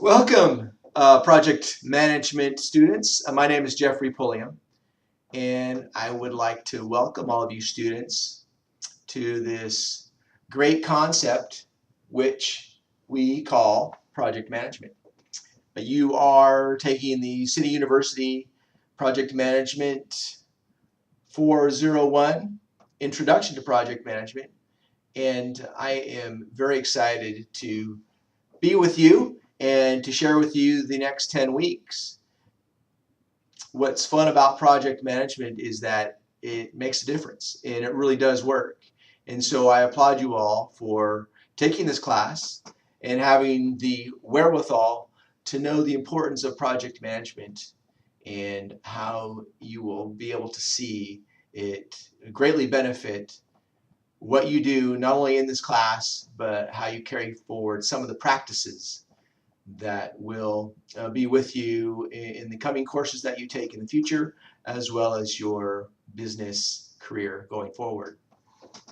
Welcome, project management students. My name is Jeffrey Pulliam, and I would like to welcome all of you students to this great concept, which we call project management. You are taking the City University Project Management 401 Introduction to Project Management, and I am very excited to be with you and to share with you the next 10 weeks. What's fun about project management is that it makes a difference and it really does work. And so I applaud you all for taking this class and having the wherewithal to know the importance of project management and how you will be able to see it greatly benefit what you do not only in this class but how you carry forward some of the practices that will be with you in the coming courses that you take in the future, as well as your business career going forward.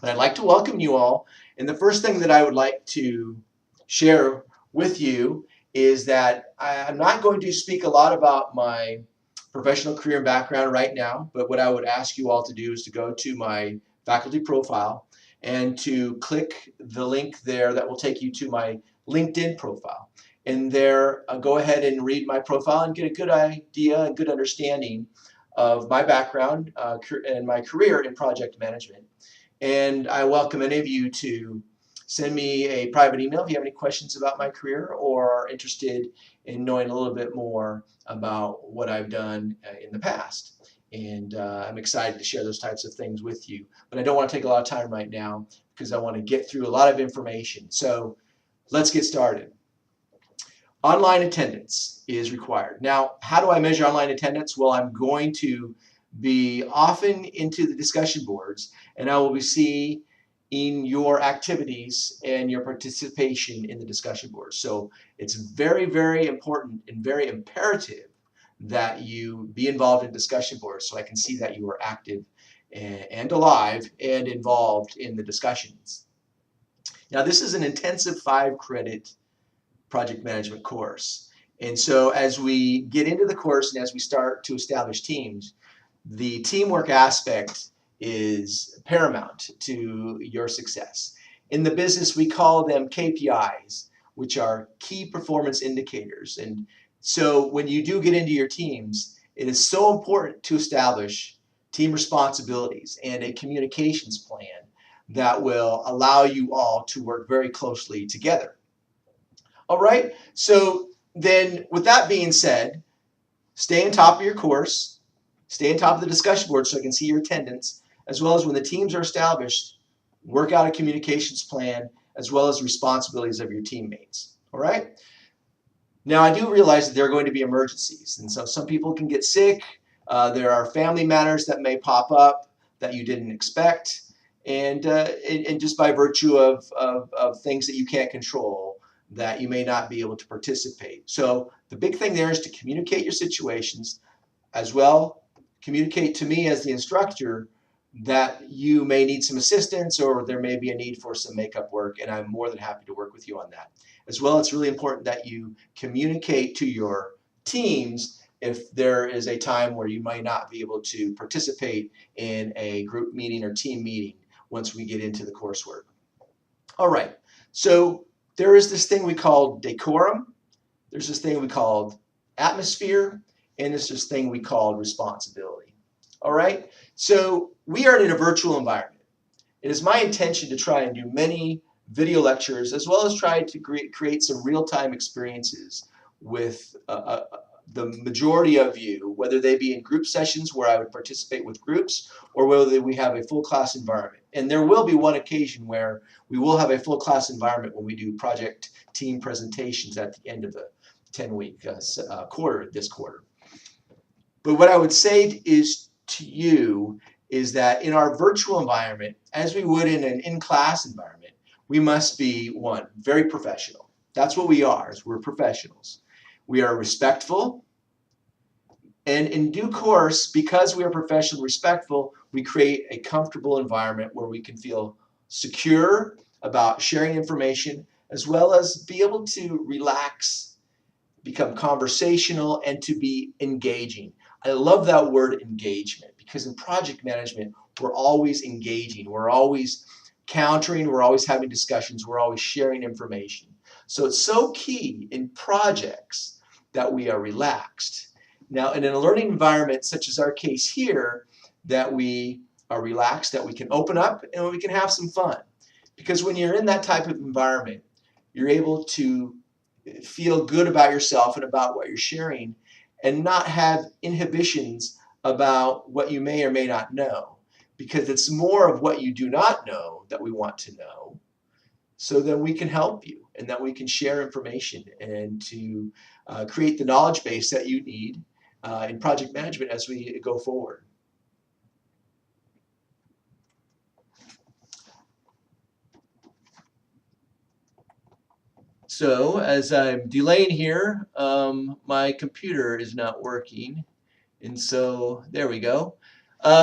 But I'd like to welcome you all. And the first thing that I would like to share with you is that I'm not going to speak a lot about my professional career and background right now, but what I would ask you all to do is to go to my faculty profile and to click the link there that will take you to my LinkedIn profile. And there, go ahead and read my profile and get a good idea and good understanding of my background and my career in project management. And I welcome any of you to send me a private email if you have any questions about my career or are interested in knowing a little bit more about what I've done in the past. And I'm excited to share those types of things with you. But I don't want to take a lot of time right now because I want to get through a lot of information. So let's get started. Online attendance is required. Now, how do I measure online attendance? Well, I'm going to be often into the discussion boards, and I will be seeing your activities and your participation in the discussion boards. So it's very, very important and very imperative that you be involved in discussion boards so I can see that you are active and alive and involved in the discussions. Now, this is an intensive 5-credit project management course. And so as we get into the course and as we start to establish teams, the teamwork aspect is paramount to your success. In the business, we call them KPIs, which are key performance indicators. And so when you do get into your teams, it is so important to establish team responsibilities and a communications plan that will allow you all to work very closely together. All right, so then with that being said, stay on top of your course, stay on top of the discussion board so I can see your attendance, as well as when the teams are established, work out a communications plan, as well as responsibilities of your teammates. All right? Now, I do realize that there are going to be emergencies, and so some people can get sick. There are family matters that may pop up that you didn't expect, and just by virtue of things that you can't control, that you may not be able to participate. So the big thing there is to communicate your situations as well. Communicate to me as the instructor that you may need some assistance or there may be a need for some makeup work, and I'm more than happy to work with you on that. As well, it's really important that you communicate to your teams if there is a time where you might not be able to participate in a group meeting or team meeting once we get into the coursework. All right, so there is this thing we call decorum, there's this thing we call atmosphere, and there's this thing we call responsibility. All right, so we are in a virtual environment. It is my intention to try and do many video lectures as well as try to create some real-time experiences with the majority of you, whether they be in group sessions where I would participate with groups or whether we have a full class environment. And there will be one occasion where we will have a full class environment when we do project team presentations at the end of the 10-week quarter, this quarter. But what I would say is to you is that in our virtual environment, as we would in an in-class environment, we must be, one, very professional. That's what we are, is we're professionals. We are respectful, and in due course, because we are professional and respectful, we create a comfortable environment where we can feel secure about sharing information as well as be able to relax become conversational, and to be engaging. I love that word engagement because in project management, we're always engaging. We're always countering. We're always having discussions. We're always sharing information. So it's so key in projects that we are relaxed. Now, in a learning environment such as our case here, that we are relaxed, that we can open up and we can have some fun. Because when you're in that type of environment, you're able to feel good about yourself and about what you're sharing and not have inhibitions about what you may or may not know, because it's more of what you do not know that we want to know, so then we can help you and that we can share information and to create the knowledge base that you need in project management as we go forward. So as I'm delaying here, my computer is not working. And so there we go.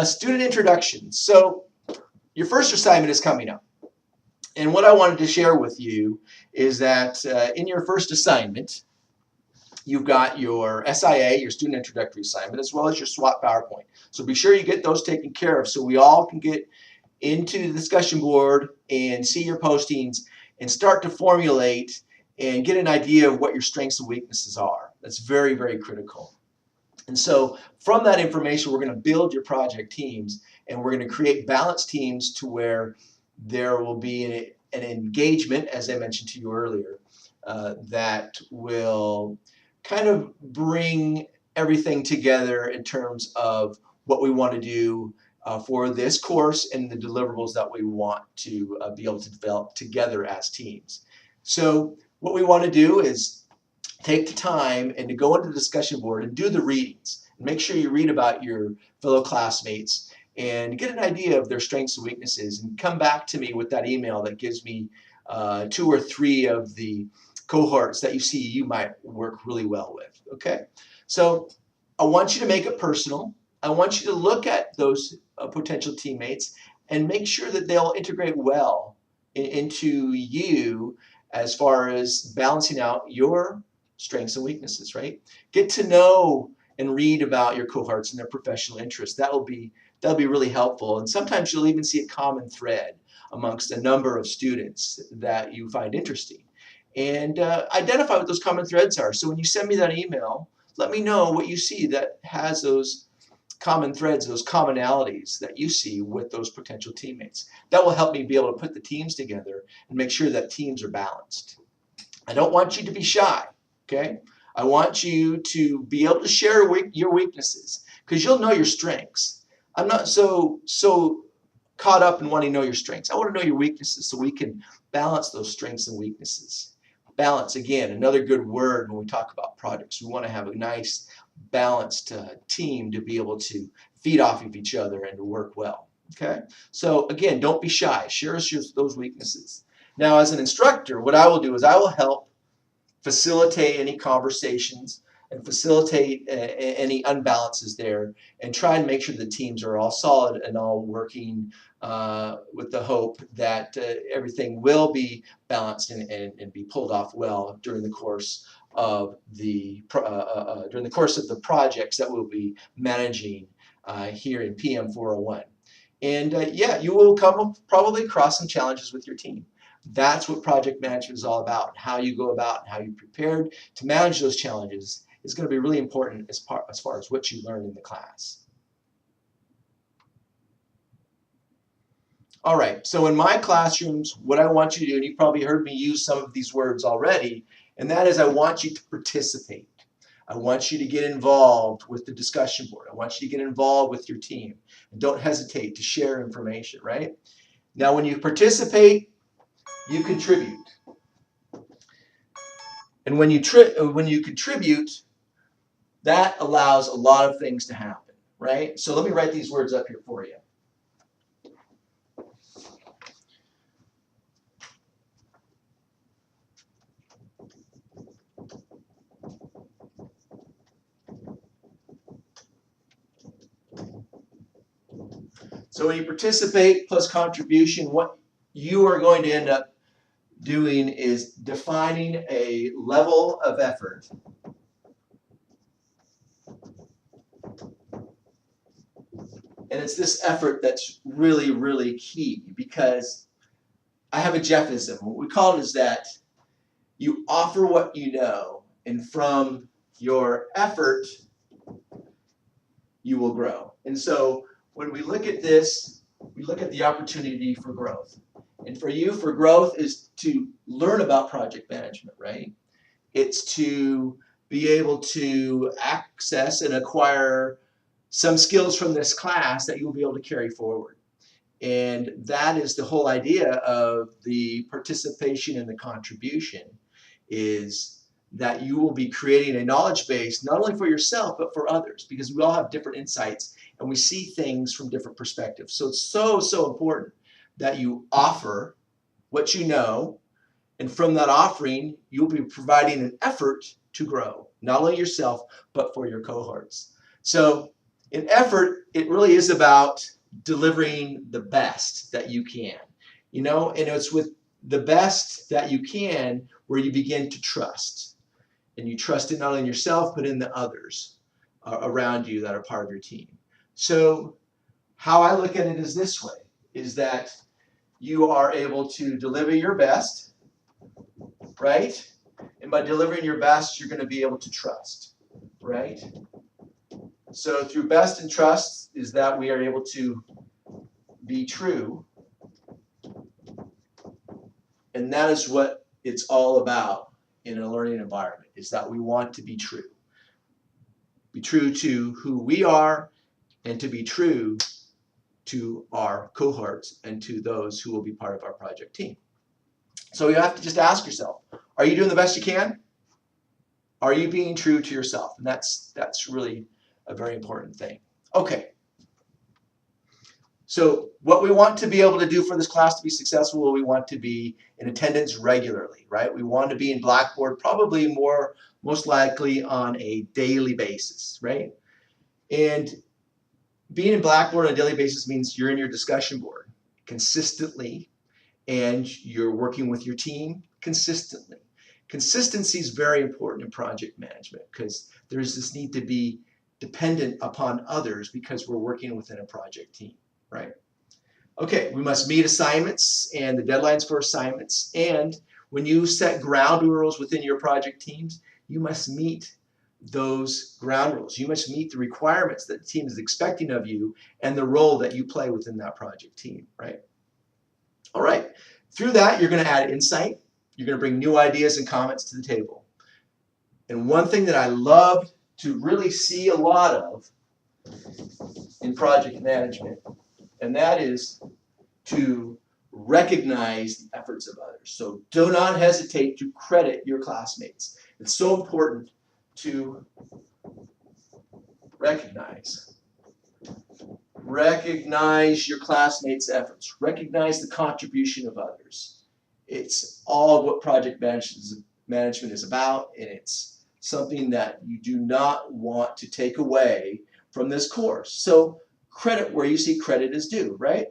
Student introductions. So your first assignment is coming up. And what I wanted to share with you is that in your first assignment, you've got your SIA, your student introductory assignment, as well as your SWOT PowerPoint. So be sure you get those taken care of so we all can get into the discussion board and see your postings and start to formulate and get an idea of what your strengths and weaknesses are. That's very, very critical. And so from that information, we're going to build your project teams, and we're going to create balanced teams to where there will be an engagement, as I mentioned to you earlier, that will kind of bring everything together in terms of what we want to do for this course and the deliverables that we want to be able to develop together as teams. So what we want to do is take the time and to go into the discussion board and do the readings. And make sure you read about your fellow classmates and get an idea of their strengths and weaknesses, and come back to me with that email that gives me 2 or 3 of the cohorts that you see you might work really well with. Okay, so I want you to make it personal. I want you to look at those potential teammates and make sure that they'll integrate well into you as far as balancing out your strengths and weaknesses, right? Get to know and read about your cohorts and their professional interests. That'll be really helpful. And sometimes you'll even see a common thread amongst a number of students that you find interesting. And identify what those common threads are. So when you send me that email, let me know what you see that has those common threads, those commonalities that you see with those potential teammates. That will help me be able to put the teams together and make sure that teams are balanced. I don't want you to be shy, okay? I want you to be able to share your weaknesses, because you'll know your strengths. I'm not so caught up in wanting to know your strengths. I want to know your weaknesses so we can balance those strengths and weaknesses. Balance, again, another good word when we talk about projects. We want to have a nice balanced team to be able to feed off of each other and to work well. Okay, so again, don't be shy. Share us those weaknesses. Now, as an instructor, what I will do is I will help facilitate any conversations and facilitate any unbalances there, and try and make sure the teams are all solid and all working with the hope that everything will be balanced and be pulled off well during the course of the projects that we'll be managing here in PM 401. And yeah, you will probably cross some challenges with your team. That's what project management is all about. How you go about and how you're prepared to manage those challenges is going to be really important as far as what you learn in the class. All right, so in my classrooms, what I want you to do, and you've probably heard me use some of these words already, and that is I want you to participate. I want you to get involved with the discussion board. I want you to get involved with your team. And don't hesitate to share information, right? Now, when you participate, you contribute. And when you contribute, that allows a lot of things to happen, right? So let me write these words up here for you. So when you participate plus contribution, what you are going to end up doing is defining a level of effort And it's this effort that's really, really key, because I have a Jeffism. What we call it is that you offer what you know, and from your effort, you will grow. And so when we look at this, we look at the opportunity for growth. And for you, for growth is to learn about project management, right? It's to be able to access and acquire some skills from this class that you'll be able to carry forward. And that is the whole idea of the participation and the contribution, is that you will be creating a knowledge base not only for yourself but for others, because we all have different insights and we see things from different perspectives. So it's so important that you offer what you know, and from that offering you'll be providing an effort to grow, not only yourself but for your cohorts. So in effort, it really is about delivering the best that you can, and it's with the best that you can where you begin to trust, and you trust in not only in yourself but in the others around you that are part of your team. So how I look at it is this way, is that you are able to deliver your best, right? And by delivering your best, you're going to be able to trust, right? So through best and trust is that we are able to be true. And that is what it's all about in a learning environment, is that we want to be true. Be true to who we are, and to be true to our cohorts and to those who will be part of our project team. So you have to just ask yourself, are you doing the best you can? Are you being true to yourself? And that's really a very important thing. Okay. So what we want to be able to do for this class to be successful, we want to be in attendance regularly, right? We want to be in Blackboard probably most likely on a daily basis, right? And being in Blackboard on a daily basis means you're in your discussion board consistently, and you're working with your team consistently. Consistency is very important in project management, because there's this need to be dependent upon others because we're working within a project team, right? Okay, we must meet assignments and the deadlines for assignments. And when you set ground rules within your project teams, you must meet those ground rules. You must meet the requirements that the team is expecting of you and the role that you play within that project team, right? All right, through that, you're going to add insight. You're going to bring new ideas and comments to the table. And one thing that I love to really see a lot of in project management, and that is to recognize the efforts of others. So do not hesitate to credit your classmates. It's so important to recognize your classmates' efforts. Recognize the contribution of others. It's all what project management is about, and it's something that you do not want to take away from this course. So credit where you see credit is due, right?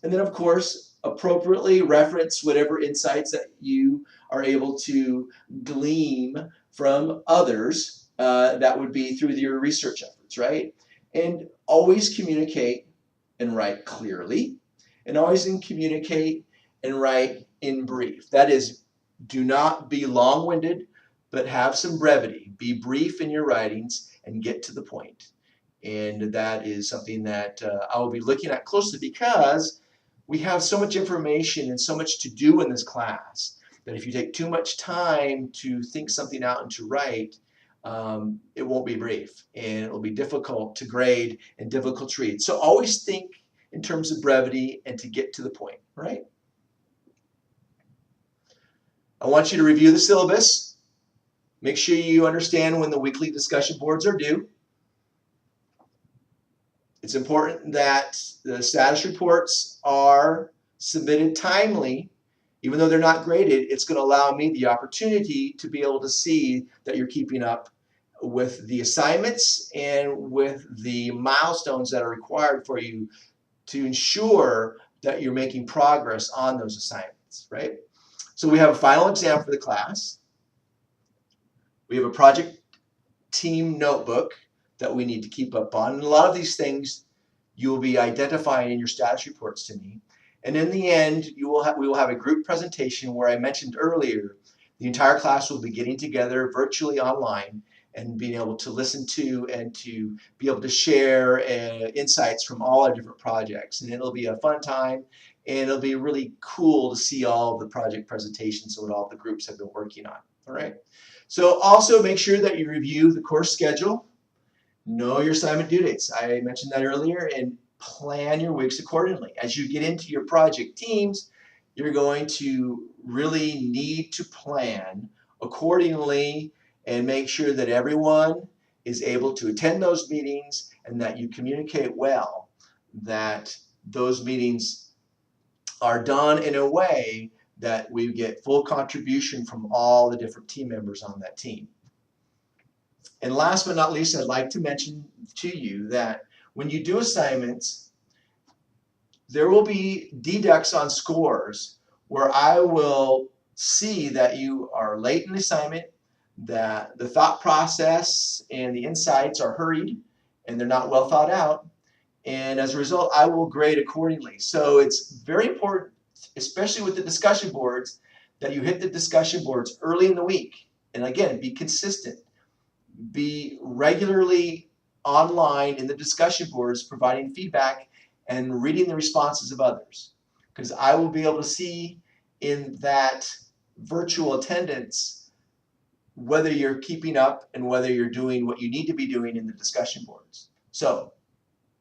And then, of course, appropriately reference whatever insights that you are able to glean from others. That would be through your research efforts, right? And always communicate and write clearly, and always communicate and write in brief. That is, do not be long-winded, but have some brevity. Be brief in your writings and get to the point. And that is something that I will be looking at closely, because we have so much information and so much to do in this class that if you take too much time to think something out and to write, it won't be brief, and it will be difficult to grade and difficult to read. So always think in terms of brevity and to get to the point, right? I want you to review the syllabus. Make sure you understand when the weekly discussion boards are due. It's important that the status reports are submitted timely. Even though they're not graded, it's going to allow me the opportunity to be able to see that you're keeping up with the assignments and with the milestones that are required for you to ensure that you're making progress on those assignments, right? So we have a final exam for the class. We have a project team notebook that we need to keep up on. And a lot of these things you will be identifying in your status reports to me. And in the end, we will have a group presentation where I mentioned earlier, the entire class will be getting together virtually online and being able to listen to and to be able to share insights from all our different projects. And it'll be a fun time, and it'll be really cool to see all of the project presentations of what all the groups have been working on. All right. So also make sure that you review the course schedule, know your assignment due dates. I mentioned that earlier, and plan your weeks accordingly. As you get into your project teams, you're going to really need to plan accordingly and make sure that everyone is able to attend those meetings and that you communicate well, that those meetings are done in a way that we get full contribution from all the different team members on that team. And last but not least, I'd like to mention to you that when you do assignments, there will be deducts on scores where I will see that you are late in the assignment, that the thought process and the insights are hurried and they're not well thought out, and as a result I will grade accordingly. So it's very important, especially with the discussion boards, that you hit the discussion boards early in the week, and again, be consistent. Be regularly online in the discussion boards providing feedback and reading the responses of others, because I will be able to see in that virtual attendance whether you're keeping up and whether you're doing what you need to be doing in the discussion boards. So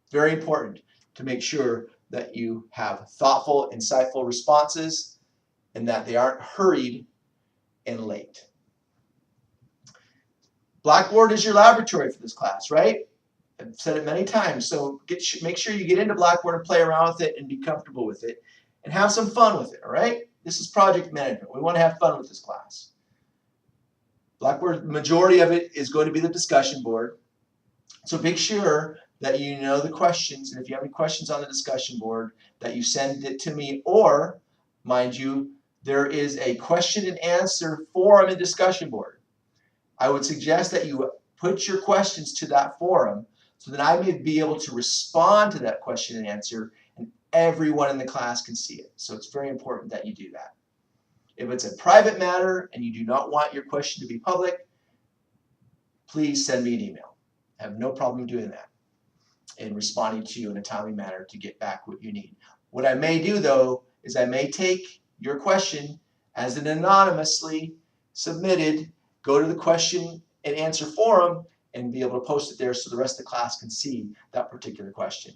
very important to make sure that you have thoughtful, insightful responses and that they aren't hurried and late. Blackboard is your laboratory for this class, right? I've said it many times, so make sure you get into Blackboard and play around with it and be comfortable with it and have some fun with it, all right? This is project management. We want to have fun with this class. Blackboard, the majority of it is going to be the discussion board. So make sure that you know the questions, and if you have any questions on the discussion board, that you send it to me, or, mind you, there is a question and answer forum in discussion board. I would suggest that you put your questions to that forum so that I may be able to respond to that question and answer, and everyone in the class can see it. So it's very important that you do that. If it's a private matter and you do not want your question to be public, please send me an email. I have no problem doing that and responding to you in a timely manner to get back what you need. What I may do, though, is I may take your question as an anonymously submitted, go to the question and answer forum, and be able to post it there so the rest of the class can see that particular question.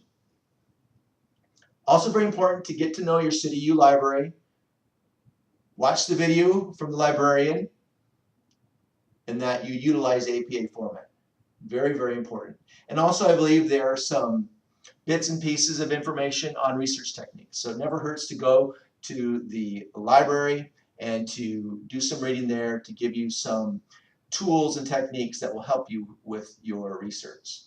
Also very important to get to know your CityU library. Watch the video from the librarian and that you utilize APA format. Very, very important. And also I believe there are some bits and pieces of information on research techniques. So it never hurts to go to the library and to do some reading there to give you some tools and techniques that will help you with your research.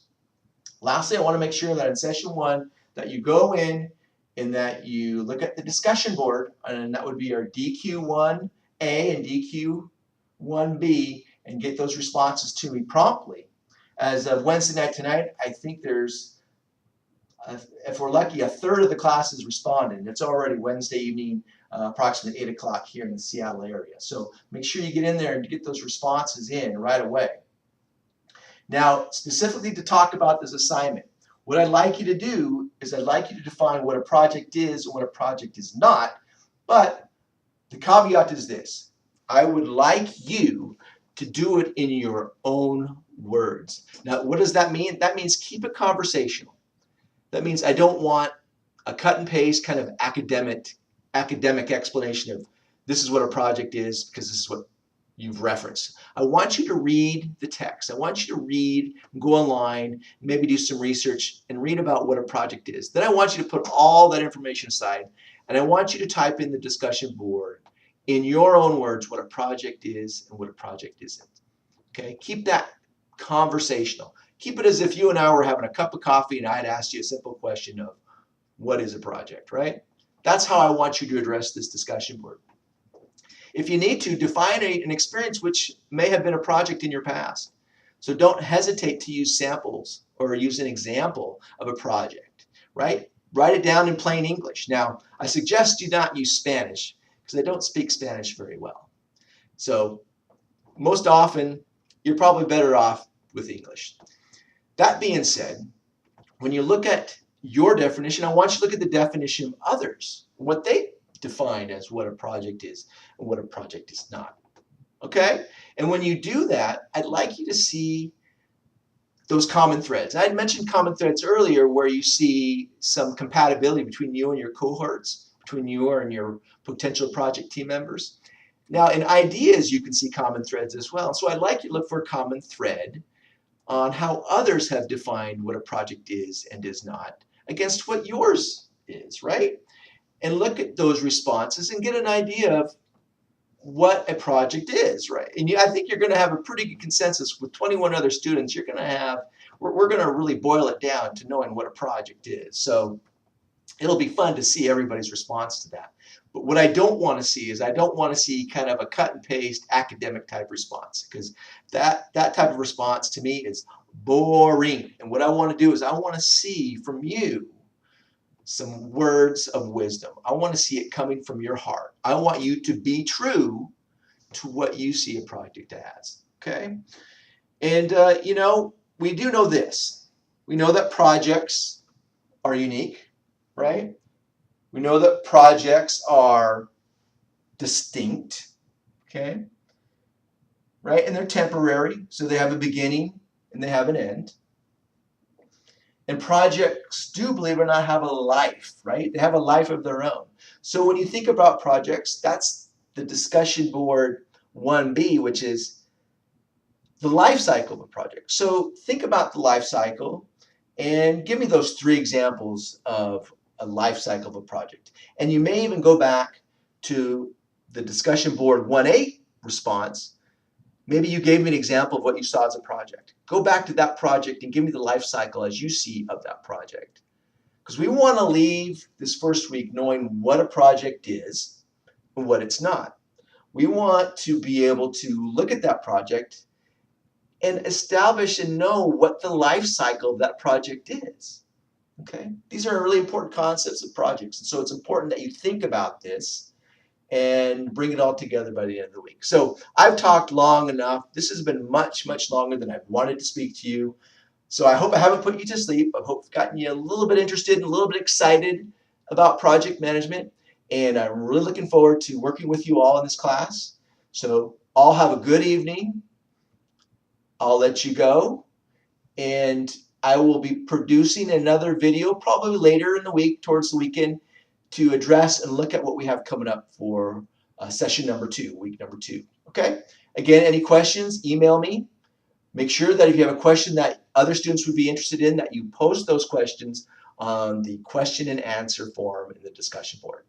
Lastly, I want to make sure that in session 1 that you go in and that you look at the discussion board, and that would be our DQ1A and DQ1B, and get those responses to me promptly. As of Wednesday night tonight, I think there's, if we're lucky, a third of the class has responded. It's already Wednesday evening, approximately 8 o'clock here in the Seattle area. So make sure you get in there and get those responses in right away. Now, specifically to talk about this assignment, what I'd like you to do is I'd like you to define what a project is and what a project is not, but the caveat is this. I would like you to do it in your own words. Now, what does that mean? That means keep it conversational. That means I don't want a cut and paste kind of academic explanation of this is what a project is because this is what you've referenced. I want you to read the text. I want you to read, go online, maybe do some research and read about what a project is. Then I want you to put all that information aside and I want you to type in the discussion board in your own words what a project is and what a project isn't. Okay? Keep that conversational. Keep it as if you and I were having a cup of coffee and I had asked you a simple question of what is a project, right? That's how I want you to address this discussion board. If you need to, define an experience which may have been a project in your past. So don't hesitate to use samples or use an example of a project. right? Write it down in plain English. Now, I suggest you not use Spanish because I don't speak Spanish very well. So most often, you're probably better off with English. That being said, when you look at your definition, I want you to look at the definition of others, what they define as what a project is and what a project is not. Okay? And when you do that, I'd like you to see those common threads. I had mentioned common threads earlier where you see some compatibility between you and your cohorts, between you and your potential project team members. Now, in ideas, you can see common threads as well. So I'd like you to look for a common thread on how others have defined what a project is and is not against what yours is, right? And look at those responses and get an idea of what a project is, right? And I think you're going to have a pretty good consensus with 21 other students. You're going to have, we're going to really boil it down to knowing what a project is. So it'll be fun to see everybody's response to that. But what I don't want to see is I don't want to see kind of a cut and paste academic type response, because that type of response to me is boring. And what I want to do is I want to see from you some words of wisdom. I want to see it coming from your heart. I want you to be true to what you see a project as, okay? And, you know, we do know this. We know that projects are unique, right? We know that projects are distinct, okay? Right? And they're temporary, so they have a beginning and they have an end. And projects do, believe it or not, have a life, right? They have a life of their own. So when you think about projects, that's the discussion board 1B, which is the life cycle of a project. So think about the life cycle and give me those 3 examples of a life cycle of a project. And you may even go back to the discussion board 1A response. Maybe you gave me an example of what you saw as a project. Go back to that project and give me the life cycle as you see of that project. Because we want to leave this first week knowing what a project is and what it's not. We want to be able to look at that project and establish and know what the life cycle of that project is. Okay? These are really important concepts of projects. And so it's important that you think about this and bring it all together by the end of the week. So I've talked long enough. This has been much, much longer than I've wanted to speak to you. So I hope I haven't put you to sleep. I hope I've gotten you a little bit interested and a little bit excited about project management. And I'm really looking forward to working with you all in this class. So all have a good evening. I'll let you go. And I will be producing another video probably later in the week, towards the weekend, to address and look at what we have coming up for session number 2, week number 2. Okay? Again, any questions, email me. Make sure that if you have a question that other students would be interested in, that you post those questions on the question and answer form in the discussion board.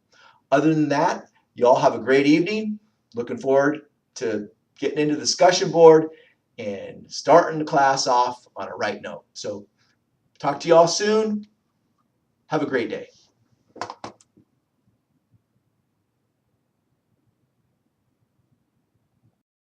Other than that, you all have a great evening. Looking forward to getting into the discussion board and starting the class off on a right note. So talk to you all soon. Have a great day.